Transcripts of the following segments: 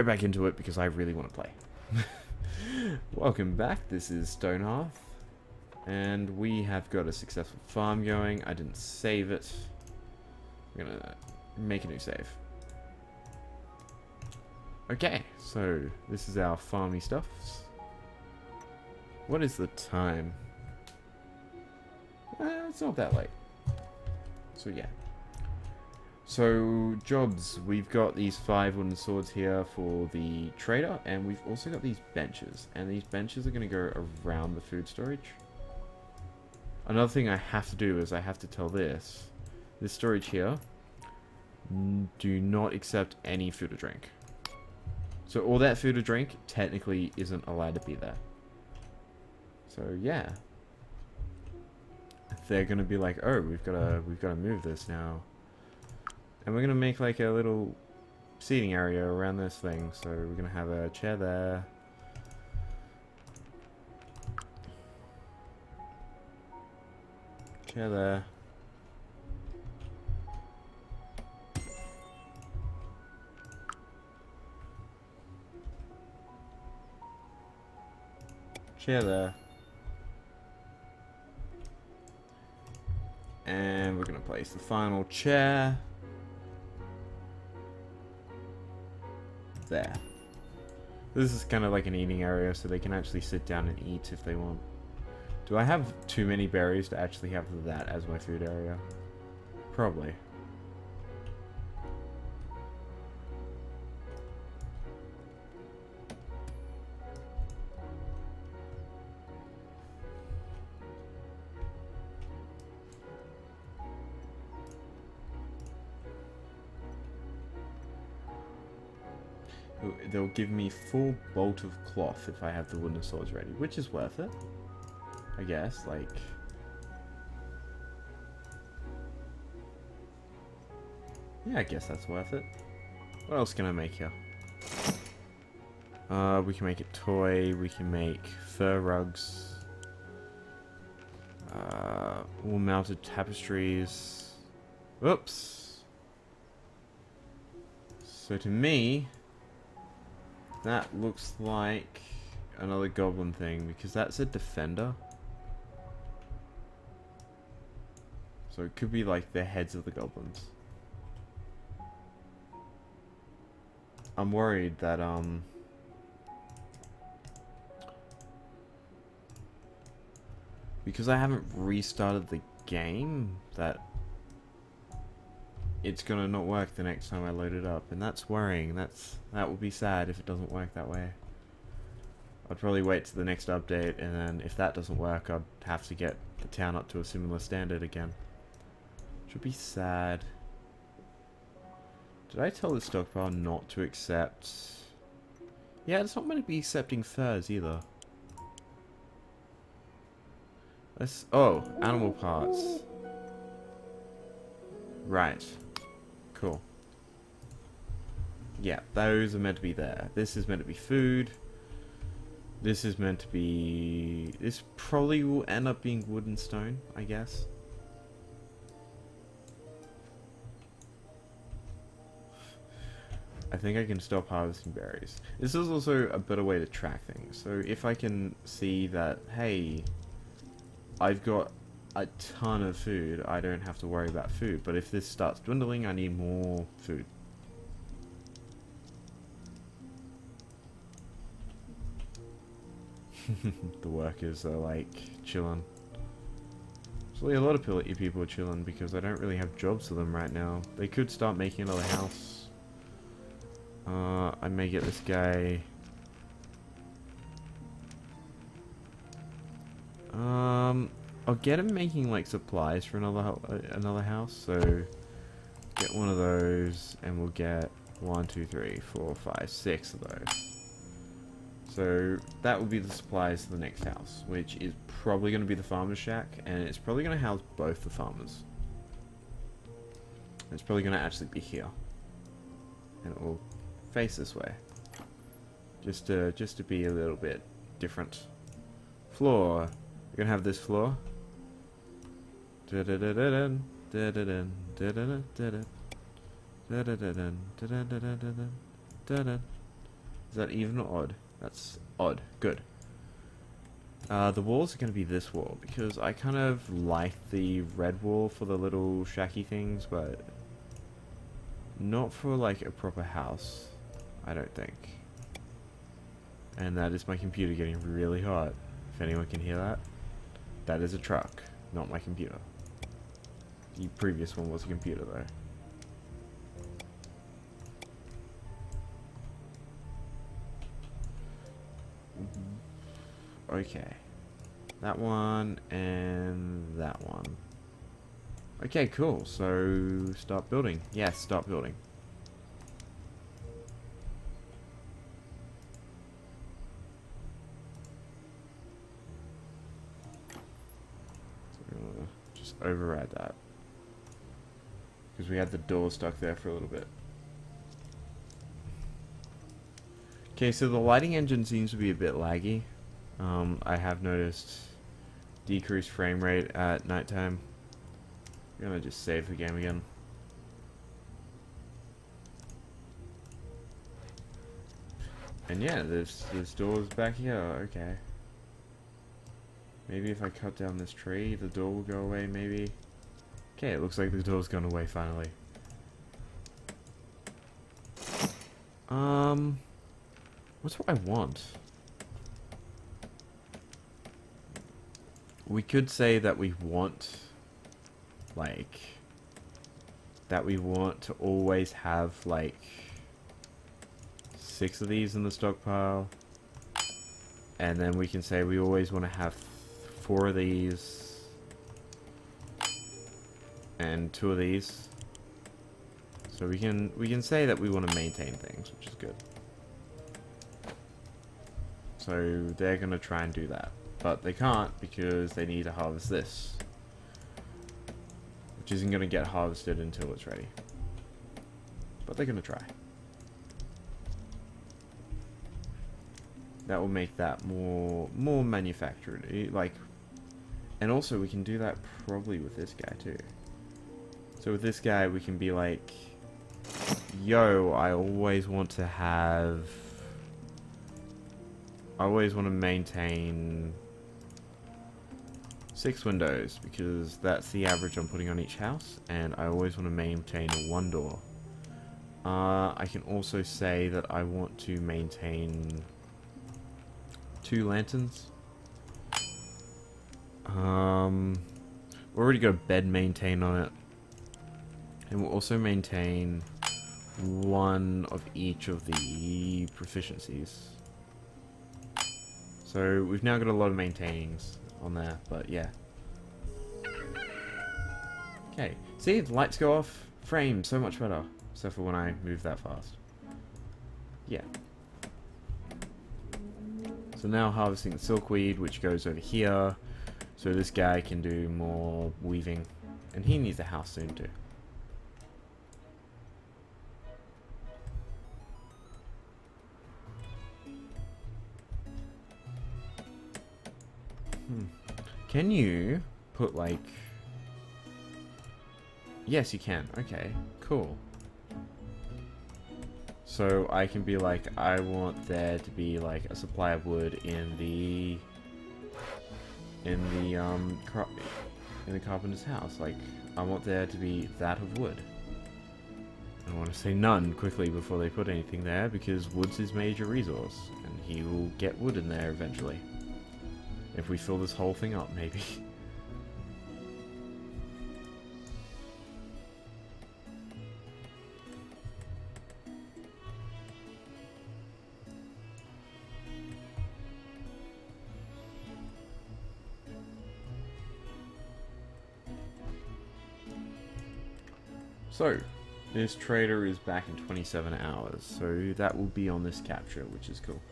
back into it because I really want to play. Welcome back, this is Stonehearth, and we have got a successful farm going. I didn't save it. I'm gonna make a new save. Okay, so this is our farmy stuffs. What is the time? It's not that late. So yeah. So, jobs. We've got these 5 wooden swords here for the trader, and we've also got these benches. And these benches are going to go around the food storage. Another thing I have to do is I have to tell this storage here, do not accept any food or drink. So all that food or drink technically isn't allowed to be there. So yeah. They're going to be like, oh, we've got to move this now. And we're going to make like a little seating area around this thing. So we're going to have a chair there. Chair there. Chair there. And we're going to place the final chair there. This is kind of like an eating area, so they can actually sit down and eat if they want. Do I have too many berries to actually have that as my food area? Probably. They'll give me full bolt of cloth if I have the wooden swords ready, which is worth it, I guess. Like, yeah, I guess that's worth it. What else can I make here? We can make a toy. We can make fur rugs. Wool mounted tapestries. Whoops. So to me, that looks like another goblin thing, because that's a defender. So it could be like the heads of the goblins. I'm worried that, because I haven't restarted the game, that it's gonna not work the next time I load it up, and that's worrying. That would be sad if it doesn't work that way. I'd probably wait to the next update, and then if that doesn't work, I'd have to get the town up to a similar standard again. Which would be sad. Did I tell the stockpile not to accept? Yeah, it's not going to be accepting furs either. Oh, animal parts. Right. Cool. Yeah, those are meant to be there. This is meant to be food. This is meant to be... This probably will end up being wood and stone, I guess. I think I can stop harvesting berries. This is also a better way to track things. So if I can see that, hey, I've got a ton of food, I don't have to worry about food. But if this starts dwindling, I need more food. The workers are like chilling. Actually, a lot of people are chilling because I don't really have jobs for them right now. They could start making another house. I may get this guy. I'll get him making like supplies for another house. So get one of those, and we'll get 1, 2, 3, 4, 5, 6 of those. So that will be the supplies for the next house, which is probably going to be the farmer's shack, and it's probably going to house both the farmers. It's probably going to actually be here, and it will face this way, just to be a little bit different. Floor. We're gonna have this floor. Is that even or odd? That's odd. Good. The walls are going to be this wall, because I kind of like the red wall for the little shacky things, but not for like a proper house, I don't think. And that is my computer getting really hot. If anyone can hear that. That is a truck, not my computer. The previous one was a computer though. Okay. That one and that one. Okay, cool. So, start building. Yes, start building. So, just override that. Because we had the door stuck there for a little bit. Okay, so the lighting engine seems to be a bit laggy. I have noticed decreased frame rate at nighttime. I'm gonna just save the game again. And yeah, this door's back here. Okay. Maybe if I cut down this tree, the door will go away. Maybe. Okay, it looks like the door's gone away finally. What's what I want? We could say that we want, like, that we want to always have, like, 6 of these in the stockpile. And then we can say we always want to have 4 of these. And 2 of these. So we can say that we want to maintain things, which is good. So they're going to try and do that. But they can't because they need to harvest this. Which isn't going to get harvested until it's ready. But they're going to try. That will make that more manufactured. Like, and also we can do that probably with this guy too. So with this guy we can be like, yo, I always want to maintain 6 windows, because that's the average I'm putting on each house, and I always want to maintain 1 door. I can also say that I want to maintain 2 lanterns. Already got a bed maintained on it. And we'll also maintain 1 of each of the proficiencies. So we've now got a lot of maintainings on there, but yeah. Okay, see, the lights go off, frame so much better, except for when I move that fast. Yeah. So now harvesting the silkweed, which goes over here, so this guy can do more weaving, and he needs a house soon too. Can you put like... Yes, you can. Okay, cool. So I can be like, I want there to be like a supply of wood in the carpenter's house. Like, I want there to be that of wood. I want to say none quickly before they put anything there, because wood's his major resource, and he will get wood in there eventually. If we fill this whole thing up, maybe. So, this trader is back in 27 hours, so that will be on this capture, which is cool.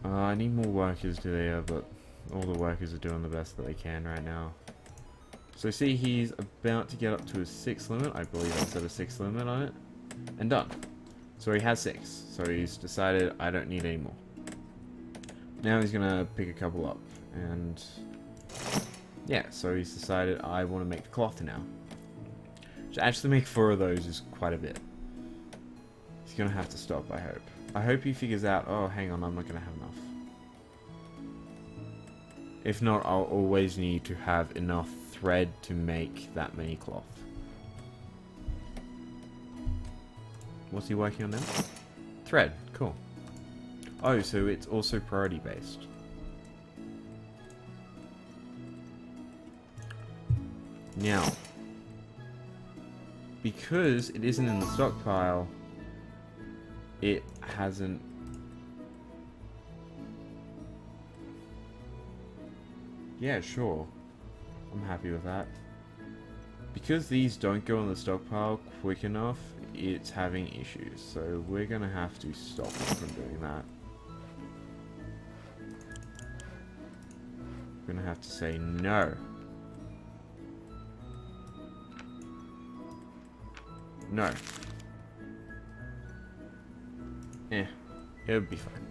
I need more workers today, but all the workers are doing the best that they can right now. So see, he's about to get up to his 6 limit. I believe I set a 6 limit on it. And done. So he has 6. So he's decided I don't need any more. Now he's gonna pick a couple up. And yeah, so he's decided I want to make the cloth now. To actually make 4 of those is quite a bit. He's gonna have to stop, I hope. I hope he figures out, oh, hang on, I'm not gonna have enough. If not, I'll always need to have enough thread to make that many cloth. What's he working on now? Thread, cool. Oh, so it's also priority based. Now, because it isn't in the stockpile, it hasn't... Yeah, sure. I'm happy with that. Because these don't go in the stockpile quick enough, it's having issues. So we're gonna have to stop it from doing that. We're gonna have to say no. No. It'll be fine.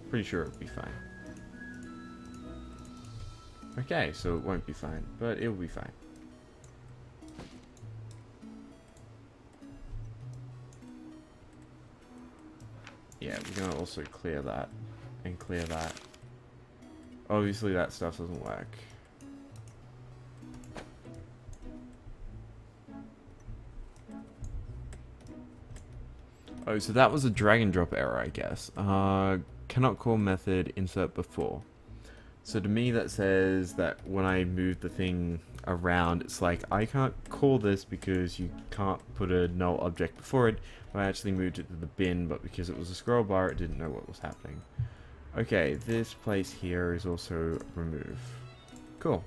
Pretty sure it'll be fine. Okay, so it won't be fine, but it'll be fine. Yeah, we're gonna also clear that and clear that. Obviously that stuff doesn't work. Oh, so that was a drag and drop error, I guess. Cannot call method insert before. So to me that says that when I move the thing around, it's like, I can't call this because you can't put a null object before it. I actually moved it to the bin, but because it was a scroll bar, it didn't know what was happening. Okay, this place here is also remove. Cool.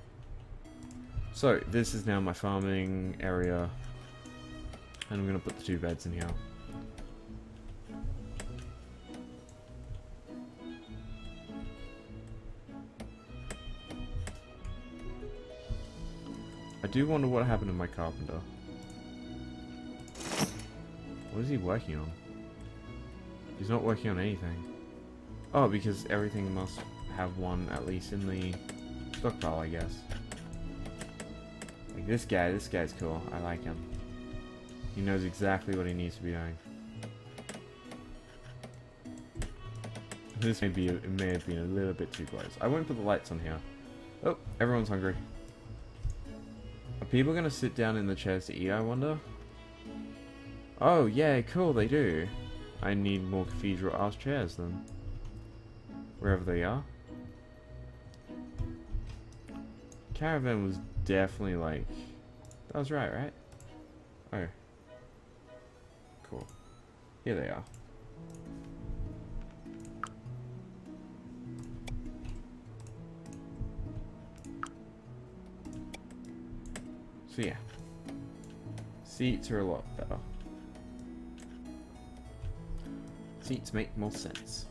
So this is now my farming area, and I'm gonna put the 2 beds in here. I do wonder what happened to my carpenter. What is he working on? He's not working on anything. Oh, because everything must have one at least in the stockpile, I guess. Like this guy's cool. I like him. He knows exactly what he needs to be doing. This may have been a little bit too close. I won't put the lights on here. Oh, everyone's hungry. Are people gonna sit down in the chairs to eat, I wonder? Oh, yeah, cool, they do. I need more cathedral-ass chairs, then. Wherever they are. Caravan was definitely like... That was right? Oh. Cool. Here they are. So yeah. Seats are a lot better. Seats make more sense.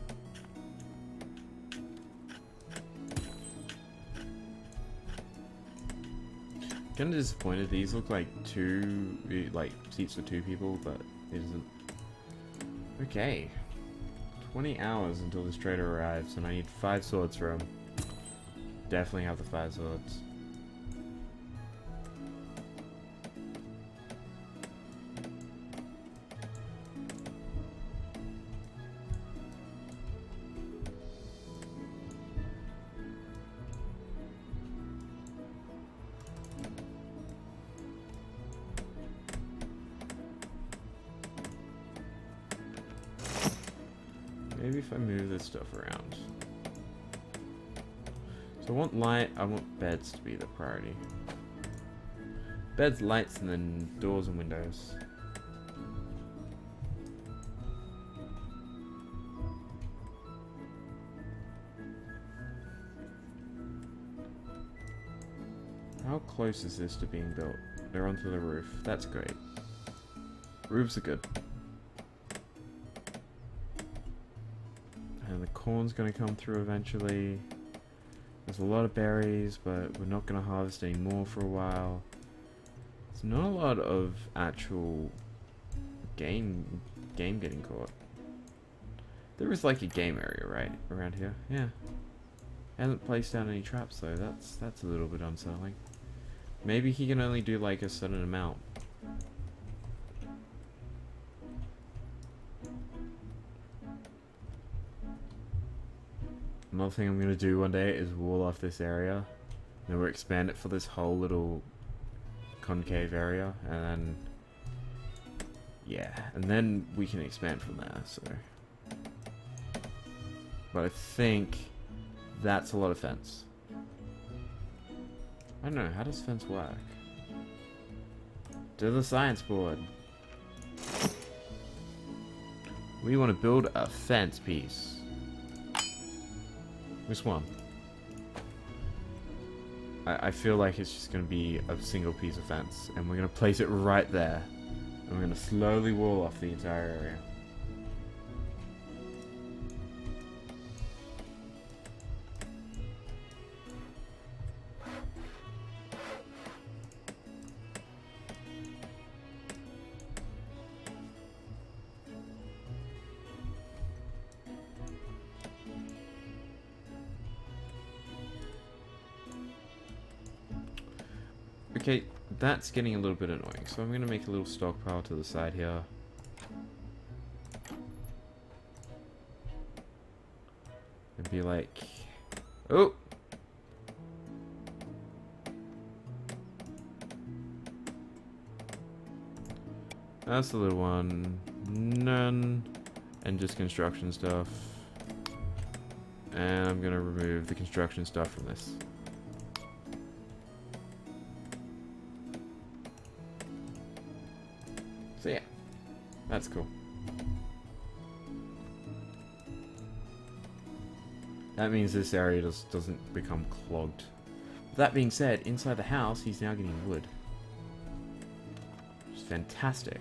Kinda disappointed. These look like seats for 2 people, but it isn't. Okay. 20 hours until this trader arrives, and I need 5 swords for him. Definitely have the 5 swords. Maybe if I move this stuff around. So I want light, I want beds to be the priority. Beds, lights, and then doors and windows. How close is this to being built? They're onto the roof. That's great. Roofs are good. And the corn's going to come through eventually. There's a lot of berries, but we're not going to harvest any more for a while. There's not a lot of actual game getting caught. There is like a game area, right? Around here. Yeah. Hasn't placed down any traps though. That's a little bit unsettling. Maybe he can only do like a certain amount. Another thing I'm going to do one day is wall off this area. Then we'll expand it for this whole little concave area. And then... yeah, and then we can expand from there, so... but I think that's a lot of fence. I don't know, how does fence work? To the science board. We want to build a fence piece. Which one? I feel like it's just going to be a single piece of fence, and we're going to place it right there. And we're going to slowly wall off the entire area. Okay, that's getting a little bit annoying, so I'm going to make a little stockpile to the side here. And be like... oh! That's the little one. None. And just construction stuff. And I'm going to remove the construction stuff from this. So yeah, that's cool. That means this area doesn't become clogged. That being said, inside the house, he's now getting wood. Which is fantastic.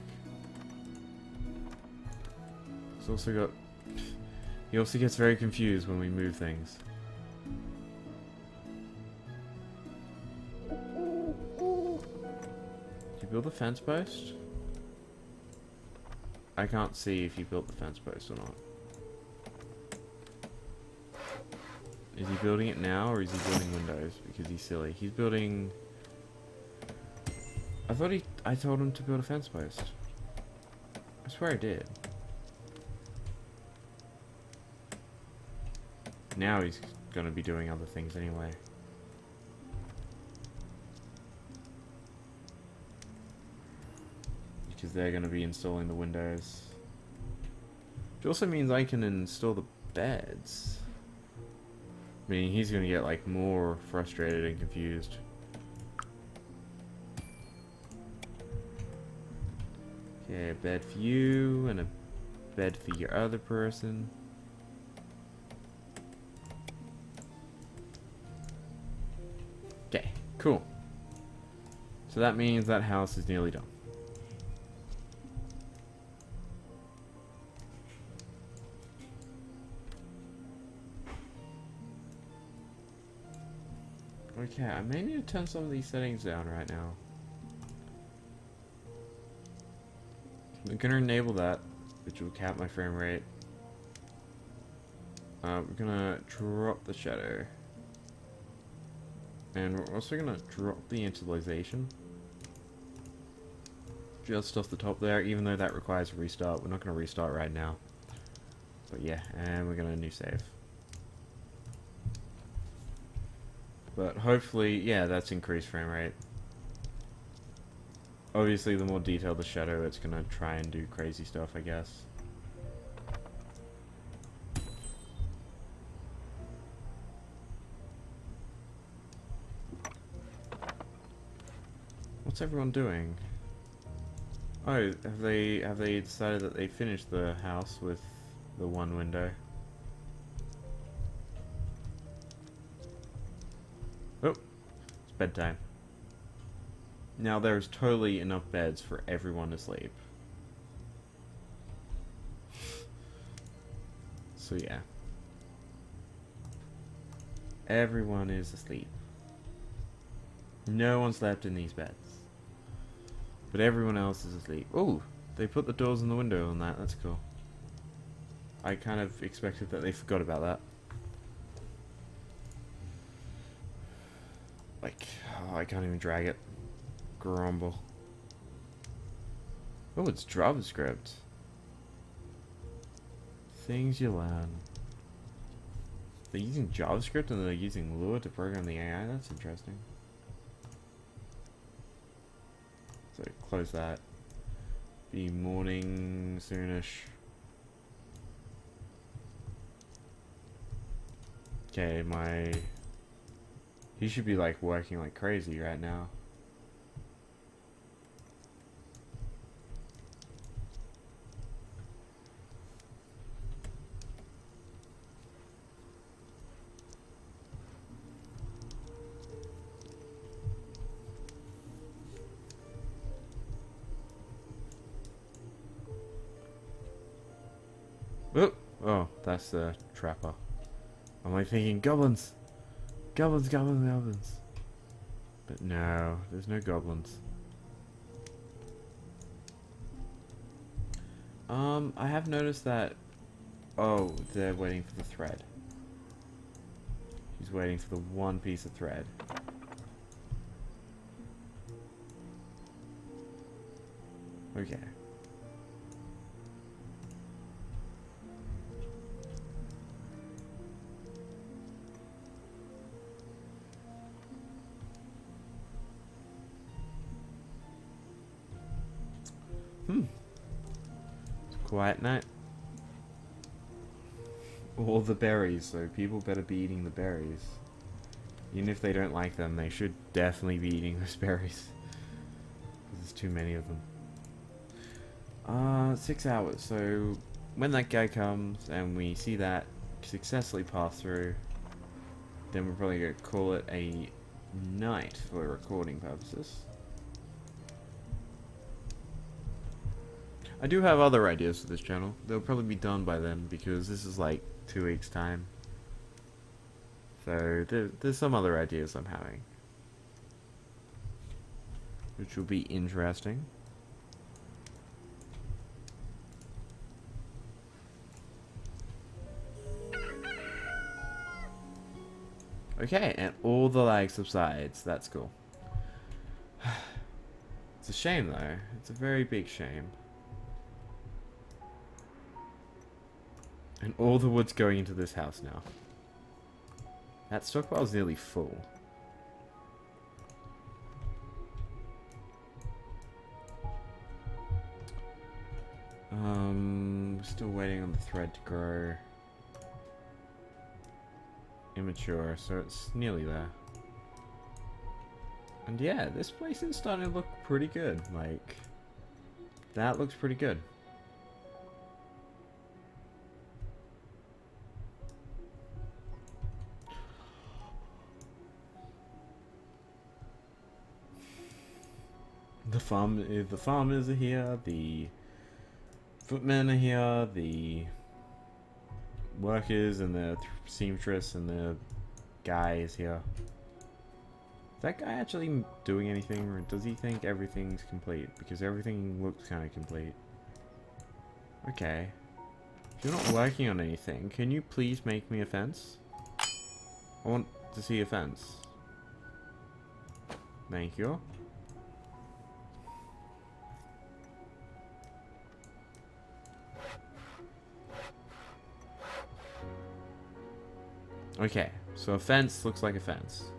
He's also got... he also gets very confused when we move things. Did you build a fence post? I can't see if you built the fence post or not. Is he building it now, or is he building windows? Because he's silly. He's building... I told him to build a fence post. I swear I did. Now he's gonna be doing other things anyway. Because they're going to be installing the windows. Which also means I can install the beds. I mean, he's going to get like more frustrated and confused. Okay, a bed for you and a bed for your other person. Okay, cool. So that means that house is nearly done. Okay, I may need to turn some of these settings down right now. I'm gonna enable that, which will cap my frame rate. We're gonna drop the shadow. And we're also gonna drop the interlization. Just off the top there, even though that requires a restart. We're not gonna restart right now. But yeah, and we're gonna new save. But hopefully, yeah, that's increased frame rate. Obviously, the more detailed the shadow, it's gonna try and do crazy stuff, I guess. What's everyone doing? Oh, have they decided that they finished the house with the one window? Oh, it's bedtime. Now there's totally enough beds for everyone to sleep. So yeah. Everyone is asleep. No one's left in these beds. But everyone else is asleep. Oh, they put the doors and the window on that. That's cool. I kind of expected that they forgot about that. Like, oh, I can't even drag it. Grumble. Oh, it's JavaScript. Things you learn. They're using JavaScript and they're using Lua to program the AI. That's interesting. So close that. Be morning soonish. Okay, he should be like working like crazy right now. Oh, that's the trapper. I'm like thinking goblins. Goblins, goblins, goblins. But no, there's no goblins. I have noticed that... Oh, they're waiting for the thread. He's waiting for the one piece of thread. Okay. It's a quiet night. All the berries, so people better be eating the berries. Even if they don't like them, they should definitely be eating those berries. There's too many of them. 6 hours, so when that guy comes and we see that successfully pass through, then we're probably going to call it a night for recording purposes. I do have other ideas for this channel. They'll probably be done by then because this is like 2 weeks time. So there's some other ideas I'm having, which will be interesting. Okay, and all the lag subsides. That's cool. It's a shame though. It's a very big shame. And all the wood's going into this house now. That stockpile is nearly full. Still waiting on the thread to grow. Immature, so it's nearly there. And yeah, this place is starting to look pretty good. Like, that looks pretty good. The farmers are here, the footmen are here, the workers and the seamstress and the guy is here. Is that guy actually doing anything, or does he think everything's complete? Because everything looks kind of complete. Okay. If you're not working on anything, can you please make me a fence? I want to see a fence. Thank you. Okay, so a fence looks like a fence.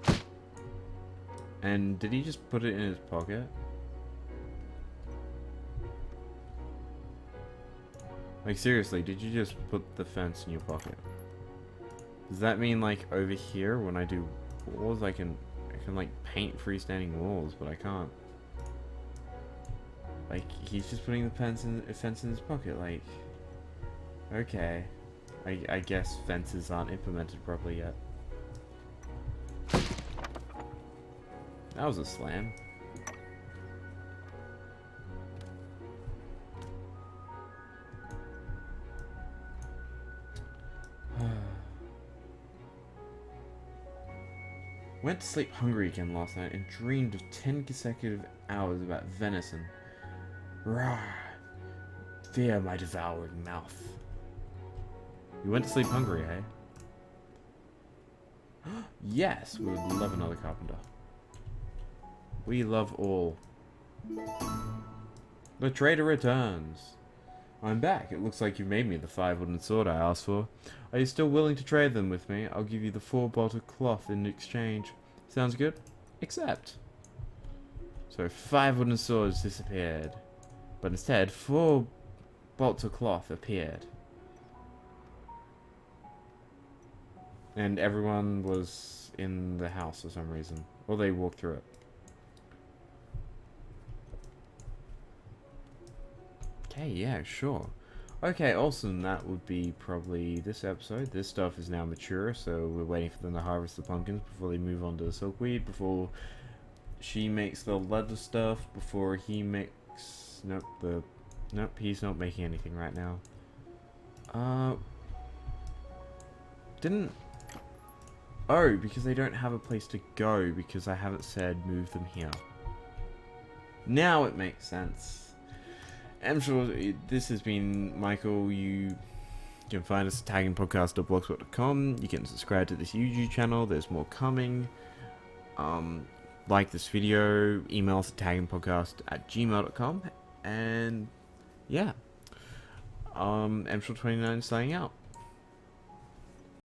And did he just put it in his pocket? Like seriously, did you just put the fence in your pocket? Does that mean like over here when I do walls I can like paint freestanding walls, but I can't. Like he's just putting the fence in his pocket, like okay. I guess fences aren't implemented properly yet. That was a slam. Went to sleep hungry again last night and dreamed of 10 consecutive hours about venison. Rawr! Fear my devouring mouth. You went to sleep hungry, eh? Yes, we would love another carpenter. We love all. The trader returns. I'm back. It looks like you made me the 5 wooden sword I asked for. Are you still willing to trade them with me? I'll give you the 4 bolts of cloth in exchange. Sounds good? Accept. So 5 wooden swords disappeared. But instead, 4 bolts of cloth appeared. And everyone was in the house for some reason. Or they walked through it. Okay, yeah, sure. Okay, awesome. That would be probably this episode. This stuff is now mature, so we're waiting for them to harvest the pumpkins before they move on to the silkweed, before she makes the leather stuff, before he makes... Nope, he's not making anything right now. Didn't... Oh, because they don't have a place to go, because I haven't said move them here. Now it makes sense. I'm sure this has been Michael. You can find us at taggingpodcast.blogspot.com. You can subscribe to this YouTube channel. There's more coming. Like this video. Email us at taggingpodcast@gmail.com. And yeah. M29 signing out.